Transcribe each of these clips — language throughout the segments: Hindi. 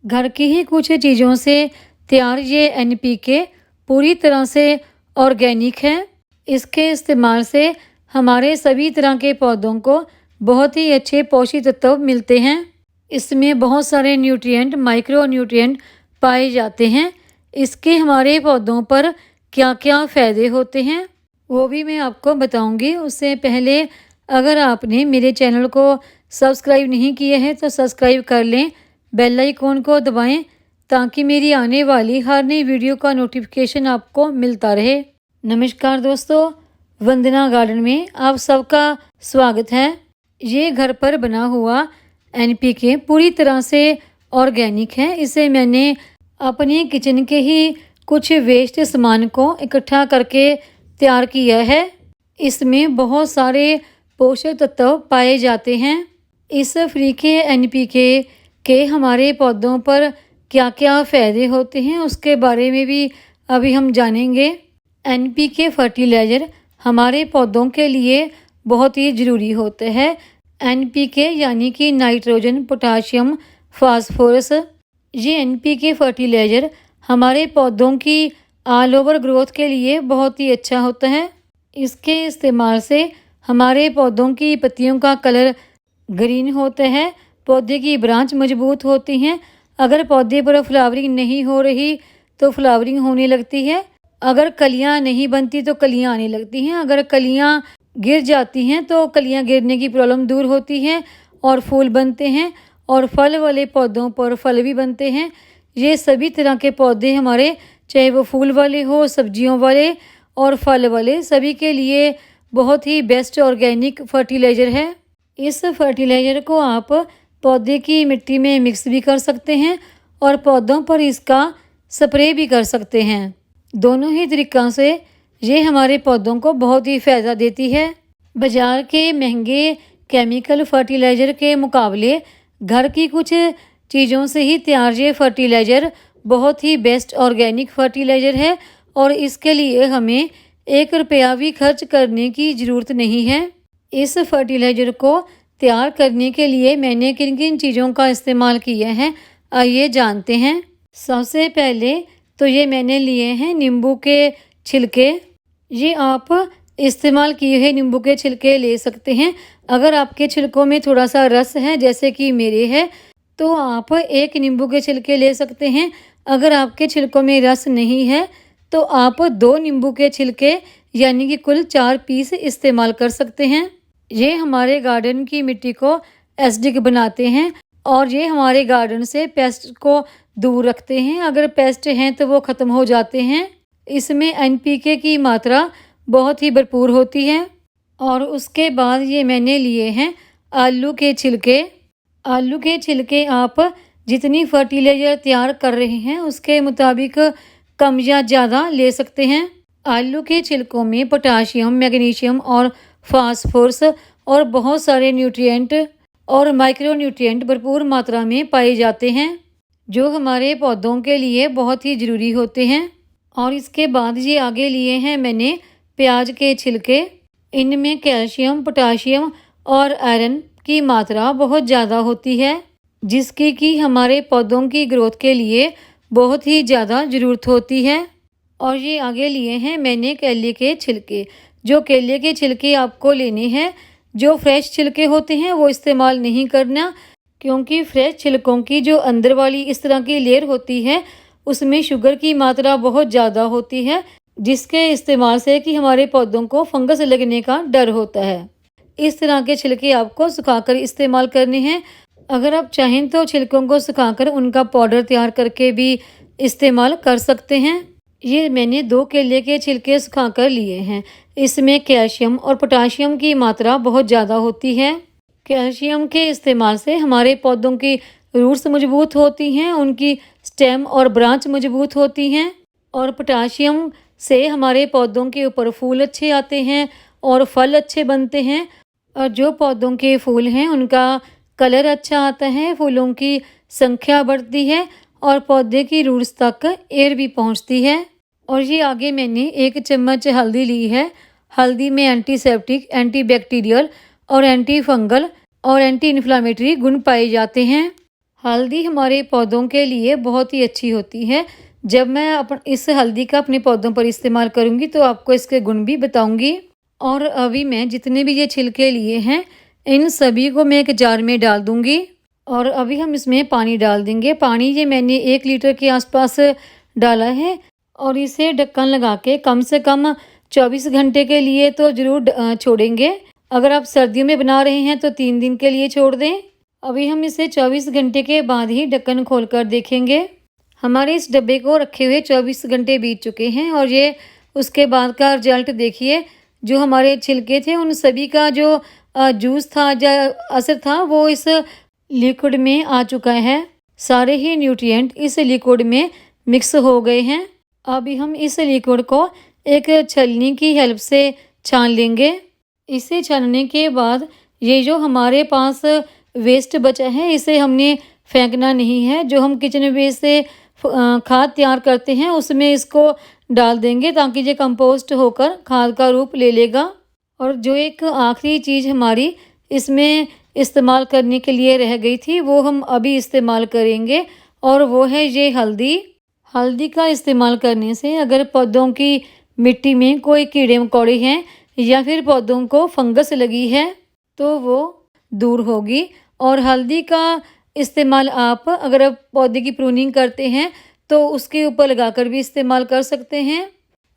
घर की ही कुछ चीज़ों से तैयार ये एनपीके पूरी तरह से ऑर्गेनिक है। इसके इस्तेमाल से हमारे सभी तरह के पौधों को बहुत ही अच्छे पोषक तत्व मिलते हैं। इसमें बहुत सारे न्यूट्रिएंट, माइक्रो न्यूट्रिएंट पाए जाते हैं। इसके हमारे पौधों पर क्या क्या फ़ायदे होते हैं वो भी मैं आपको बताऊंगी। उससे पहले अगर आपने मेरे चैनल को सब्सक्राइब नहीं किए हैं तो सब्सक्राइब कर लें, बेल आइकॉन को दबाएं ताकि मेरी आने वाली हर नई वीडियो का नोटिफिकेशन आपको मिलता रहे। नमस्कार दोस्तों, वंदना गार्डन में आप सबका स्वागत है। ये घर पर बना हुआ एनपीके पूरी तरह से ऑर्गेनिक है। इसे मैंने अपने किचन के ही कुछ वेस्ट सामान को इकट्ठा करके तैयार किया है। इसमें बहुत सारे पोषक तत्व पाए जाते हैं। इस फ्री के एनपीके के हमारे पौधों पर क्या क्या फ़ायदे होते हैं उसके बारे में भी अभी हम जानेंगे। एनपीके फर्टिलाइज़र हमारे पौधों के लिए बहुत ही ज़रूरी होते हैं। एनपीके यानी कि नाइट्रोजन, पोटाशियम, फास्फोरस। ये एनपीके फर्टिलाइज़र हमारे पौधों की ऑल ओवर ग्रोथ के लिए बहुत ही अच्छा होता है। इसके इस्तेमाल से हमारे पौधों की पत्तियों का कलर ग्रीन होता है, पौधे की ब्रांच मजबूत होती हैं। अगर पौधे पर फ्लावरिंग नहीं हो रही तो फ्लावरिंग होने लगती है। अगर कलियां नहीं बनती तो कलियां आने लगती हैं। अगर कलियां गिर जाती हैं तो कलियां गिरने की प्रॉब्लम दूर होती है और फूल बनते हैं और फल वाले पौधों पर फल भी बनते हैं। ये सभी तरह के पौधे हमारे, चाहे वो फूल वाले हो, सब्जियों वाले और फल वाले, सभी के लिए बहुत ही बेस्ट ऑर्गेनिक फर्टिलाइज़र है। इस फर्टिलाइज़र को आप पौधे की मिट्टी में मिक्स भी कर सकते हैं और पौधों पर इसका स्प्रे भी कर सकते हैं। दोनों ही तरीक़ों से ये हमारे पौधों को बहुत ही फ़ायदा देती है। बाज़ार के महंगे केमिकल फर्टिलाइज़र के मुकाबले घर की कुछ चीज़ों से ही तैयार ये फर्टिलाइज़र बहुत ही बेस्ट ऑर्गेनिक फर्टिलाइज़र है और इसके लिए हमें 1 रुपया भी खर्च करने की ज़रूरत नहीं है। इस फर्टिलाइज़र को तैयार करने के लिए मैंने किन किन चीज़ों का इस्तेमाल किया है आइए जानते हैं। सबसे पहले तो ये मैंने लिए हैं नींबू के छिलके। ये आप इस्तेमाल किए हुए नींबू के छिलके ले सकते हैं। अगर आपके छिलकों में थोड़ा सा रस है जैसे कि मेरे है तो आप 1 नींबू के छिलके ले सकते हैं। अगर आपके छिलकों में रस नहीं है तो आप 2 नींबू के छिलके यानी कि कुल 4 पीस इस्तेमाल कर सकते हैं। ये हमारे गार्डन की मिट्टी को एसिडिक बनाते हैं और ये हमारे गार्डन से पेस्ट को दूर रखते हैं। अगर पेस्ट हैं तो वो ख़त्म हो जाते हैं। इसमें एनपीके की मात्रा बहुत ही भरपूर होती है। और उसके बाद ये मैंने लिए हैं आलू के छिलके। आलू के छिलके आप जितनी फर्टिलाइज़र तैयार कर रहे हैं उसके मुताबिक कम या ज़्यादा ले सकते हैं। आलू के छिलकों में पोटाशियम, मैग्नीशियम और फास्फोरस और बहुत सारे न्यूट्रिएंट और माइक्रो न्यूट्रिएंट भरपूर मात्रा में पाए जाते हैं जो हमारे पौधों के लिए बहुत ही ज़रूरी होते हैं। और इसके बाद ये आगे लिए हैं मैंने प्याज के छिलके। इनमें कैल्शियम, पोटाशियम और आयरन की मात्रा बहुत ज़्यादा होती है जिसकी कि हमारे पौधों की ग्रोथ के लिए बहुत ही ज़्यादा ज़रूरत होती है। और ये आगे लिए हैं मैंने केले के छिलके। जो केले के छिलके आपको लेने हैं, जो फ्रेश छिलके होते हैं वो इस्तेमाल नहीं करना, क्योंकि फ्रेश छिलकों की जो अंदर वाली इस तरह की लेयर होती है उसमें शुगर की मात्रा बहुत ज़्यादा होती है जिसके इस्तेमाल से कि हमारे पौधों को फंगस लगने का डर होता है। इस तरह के छिलके आपको सुखाकर इस्तेमाल करने हैं। अगर आप चाहें तो छिलकों को सुखाकर उनका पाउडर तैयार करके भी इस्तेमाल कर सकते हैं। ये मैंने 2 केले के छिलके सुखाकर लिए हैं। इसमें कैल्शियम और पोटाशियम की मात्रा बहुत ज़्यादा होती है। कैल्शियम के इस्तेमाल से हमारे पौधों की रूट्स मजबूत होती हैं, उनकी स्टेम और ब्रांच मजबूत होती हैं। और पोटाशियम से हमारे पौधों के ऊपर फूल अच्छे आते हैं और फल अच्छे बनते हैं। और जो पौधों के फूल हैं उनका कलर अच्छा आता है, फूलों की संख्या बढ़ती है और पौधे की रूट्स तक एयर भी पहुंचती है। और ये आगे मैंने 1 चम्मच हल्दी ली है। हल्दी में एंटीसेप्टिक, एंटीबैक्टीरियल और एंटी फंगल और एंटी इन्फ्लामेटरी गुण पाए जाते हैं। हल्दी हमारे पौधों के लिए बहुत ही अच्छी होती है। जब मैं इस हल्दी का अपने पौधों पर इस्तेमाल करूँगी तो आपको इसके गुण भी बताऊँगी। और अभी मैं जितने भी ये छिलके लिए हैं, इन सभी को मैं एक जार में डाल दूँगी और अभी हम इसमें पानी डाल देंगे। पानी ये मैंने 1 लीटर के आसपास डाला है और इसे ढक्कन लगा के कम से कम 24 घंटे के लिए तो ज़रूर छोड़ेंगे। अगर आप सर्दियों में बना रहे हैं तो 3 दिन के लिए छोड़ दें। अभी हम इसे 24 घंटे के बाद ही ढक्कन खोलकर देखेंगे। हमारे इस डब्बे को रखे हुए 24 घंटे बीत चुके हैं और ये उसके बाद का रिजल्ट देखिए। जो हमारे छिलके थे उन सभी का जो जूस था या असर था वो इस लिक्विड में आ चुका है। सारे ही न्यूट्रिएंट इस लिक्विड में मिक्स हो गए हैं। अभी हम इस लिक्विड को एक छलनी की हेल्प से छान लेंगे। इसे छानने के बाद ये जो हमारे पास वेस्ट बचा है इसे हमने फेंकना नहीं है। जो हम किचन वेस्ट से खाद तैयार करते हैं उसमें इसको डाल देंगे ताकि ये कंपोस्ट होकर खाद का रूप ले लेगा। और जो एक आखिरी चीज़ हमारी इसमें इस्तेमाल करने के लिए रह गई थी वो हम अभी इस्तेमाल करेंगे और वो है ये हल्दी। हल्दी का इस्तेमाल करने से अगर पौधों की मिट्टी में कोई कीड़े मकोड़े हैं या फिर पौधों को फंगस लगी है तो वो दूर होगी। और हल्दी का इस्तेमाल आप अगर पौधे की प्रूनिंग करते हैं तो उसके ऊपर लगाकर भी इस्तेमाल कर सकते हैं।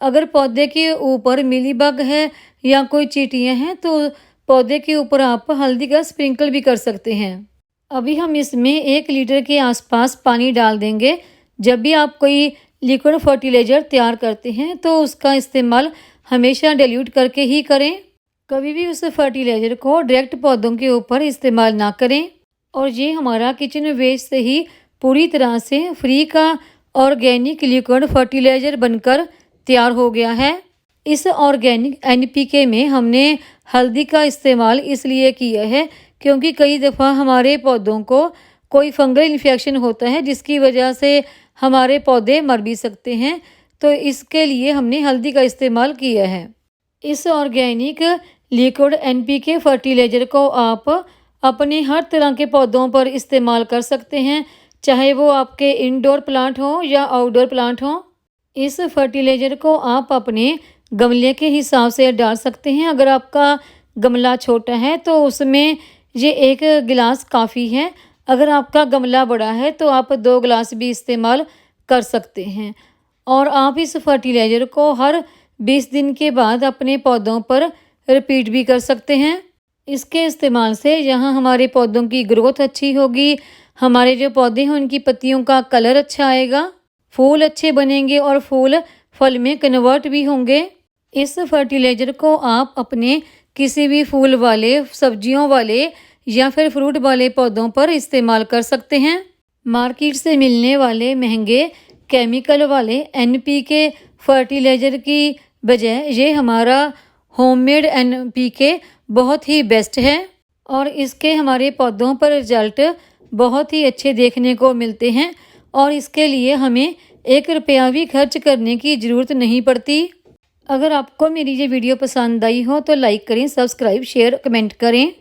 अगर पौधे के ऊपर मिलीबग है या कोई चींटियाँ हैं तो पौधे के ऊपर आप हल्दी का स्प्रिंकल भी कर सकते हैं। अभी हम इसमें 1 लीटर के आसपास पानी डाल देंगे। जब भी आप कोई लिक्विड फर्टिलाइज़र तैयार करते हैं तो उसका इस्तेमाल हमेशा डाइल्यूट करके ही करें। कभी भी उस फर्टिलाइज़र को डायरेक्ट पौधों के ऊपर इस्तेमाल ना करें। और ये हमारा किचन वेस्ट से ही पूरी तरह से फ्री का ऑर्गेनिक लिक्विड फर्टिलाइज़र बनकर तैयार हो गया है। इस ऑर्गेनिक NPK में हमने हल्दी का इस्तेमाल इसलिए किया है क्योंकि कई दफ़ा हमारे पौधों को कोई फंगल इन्फेक्शन होता है जिसकी वजह से हमारे पौधे मर भी सकते हैं। तो इसके लिए हमने हल्दी का इस्तेमाल किया है। इस ऑर्गेनिक लिक्विड NPK फर्टिलाइज़र को आप अपने हर तरह के पौधों पर इस्तेमाल कर सकते हैं, चाहे वो आपके इंडोर प्लांट हो या आउटडोर प्लांट हो। इस फर्टिलाइज़र को आप अपने गमले के हिसाब से डाल सकते हैं। अगर आपका गमला छोटा है तो उसमें ये 1 गिलास काफ़ी है। अगर आपका गमला बड़ा है तो आप 2 गिलास भी इस्तेमाल कर सकते हैं। और आप इस फर्टिलाइज़र को हर 20 दिन के बाद अपने पौधों पर रिपीट भी कर सकते हैं। इसके इस्तेमाल से यहाँ हमारे पौधों की ग्रोथ अच्छी होगी, हमारे जो पौधे हैं उनकी पत्तियों का कलर अच्छा आएगा, फूल अच्छे बनेंगे और फूल फल में कन्वर्ट भी होंगे। इस फर्टिलाइज़र को आप अपने किसी भी फूल वाले, सब्जियों वाले या फिर फ्रूट वाले पौधों पर इस्तेमाल कर सकते हैं। मार्केट से मिलने वाले महंगे केमिकल वाले NPK फर्टिलाइज़र की बजाय ये हमारा होममेड NPK बहुत ही बेस्ट है और इसके हमारे पौधों पर रिजल्ट बहुत ही अच्छे देखने को मिलते हैं और इसके लिए हमें 1 रुपया भी खर्च करने की ज़रूरत नहीं पड़ती। अगर आपको मेरी ये वीडियो पसंद आई हो तो लाइक करें, सब्सक्राइब, शेयर, कमेंट करें।